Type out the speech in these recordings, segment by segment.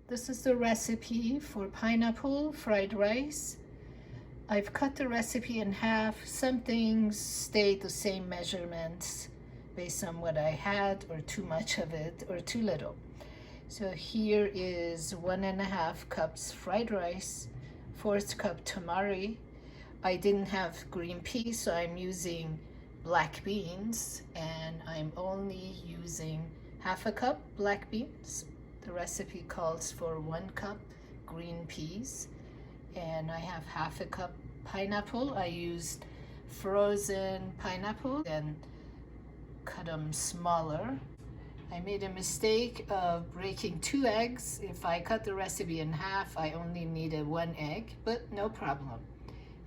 This is the recipe for pineapple fried rice. I've cut the recipe in half. Some things stay the same measurements based on what I had, or too much of it or too little. So here is 1.5 cups fried rice, 1/4 cup tamari. I didn't have green peas, so I'm using black beans, and I'm only using 1/2 cup black beans. The recipe calls for 1 cup green peas, and I have 1/2 cup pineapple. I used frozen pineapple and cut them smaller. I made a mistake of breaking 2 eggs. If I cut the recipe in half, I only needed 1 egg, but no problem.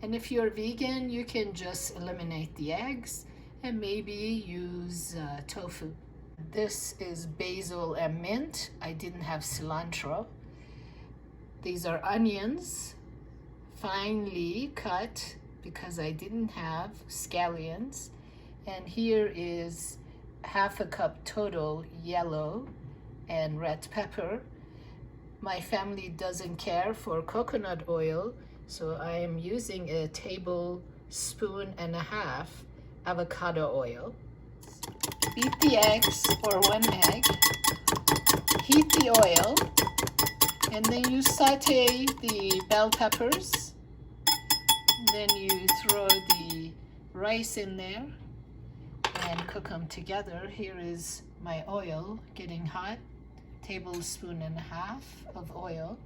And if you're vegan, you can just eliminate the eggs and maybe use tofu. This is basil and mint. I didn't have cilantro. These are onions, finely cut because I didn't have scallions. And here is 1/2 cup total yellow and red pepper. My family doesn't care for coconut oil, so I am using a tablespoon and a half avocado oil. Beat the eggs, or 1 egg. Heat the oil, and then you saute the bell peppers. Then you throw the rice in there and cook them together. Here is my oil getting hot. Tablespoon and a half of oil.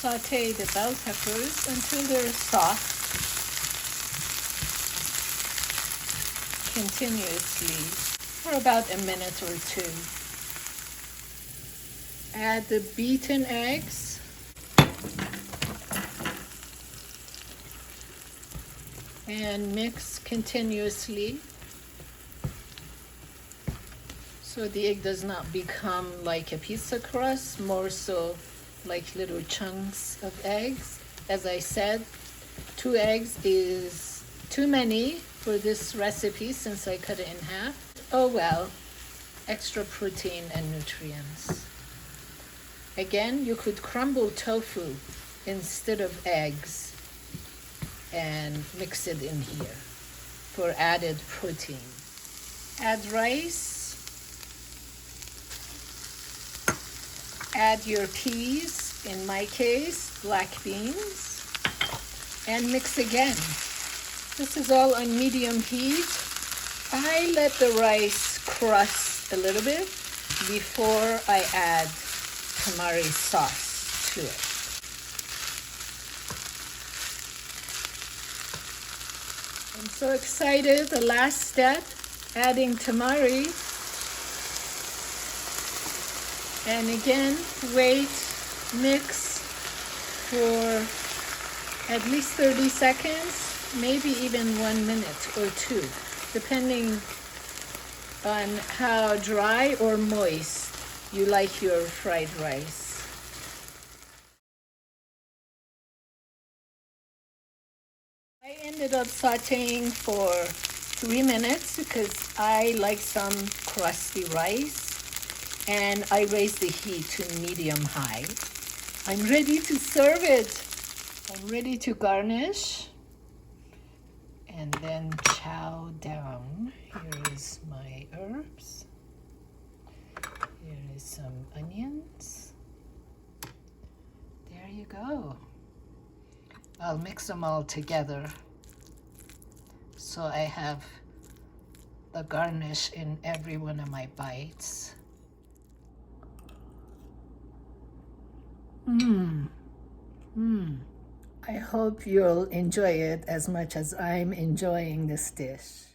Saute the bell peppers until they're soft continuously for about a minute or 2. Add the beaten eggs. And mix continuously so the egg does not become like a pizza crust, more so like little chunks of eggs. As I said, 2 eggs is too many for this recipe since I cut it in half. Oh well, extra protein and nutrients. Again, you could crumble tofu instead of eggs and mix it in here for added protein. Add rice. Add your peas, in my case, black beans, and mix again. This is all on medium heat. I let the rice crust a little bit before I add tamari sauce to it. I'm so excited. The last step, adding tamari. And again, wait, mix for at least 30 seconds, maybe even 1 minute or 2, depending on how dry or moist you like your fried rice. I ended up sauteing for 3 minutes because I like some crusty rice, and I raised the heat to medium-high. I'm ready to serve it. I'm ready to garnish and then chow down. Here is my herbs. Here is some onions. There you go. I'll mix them all together so I have the garnish in every one of my bites. I hope you'll enjoy it as much as I'm enjoying this dish.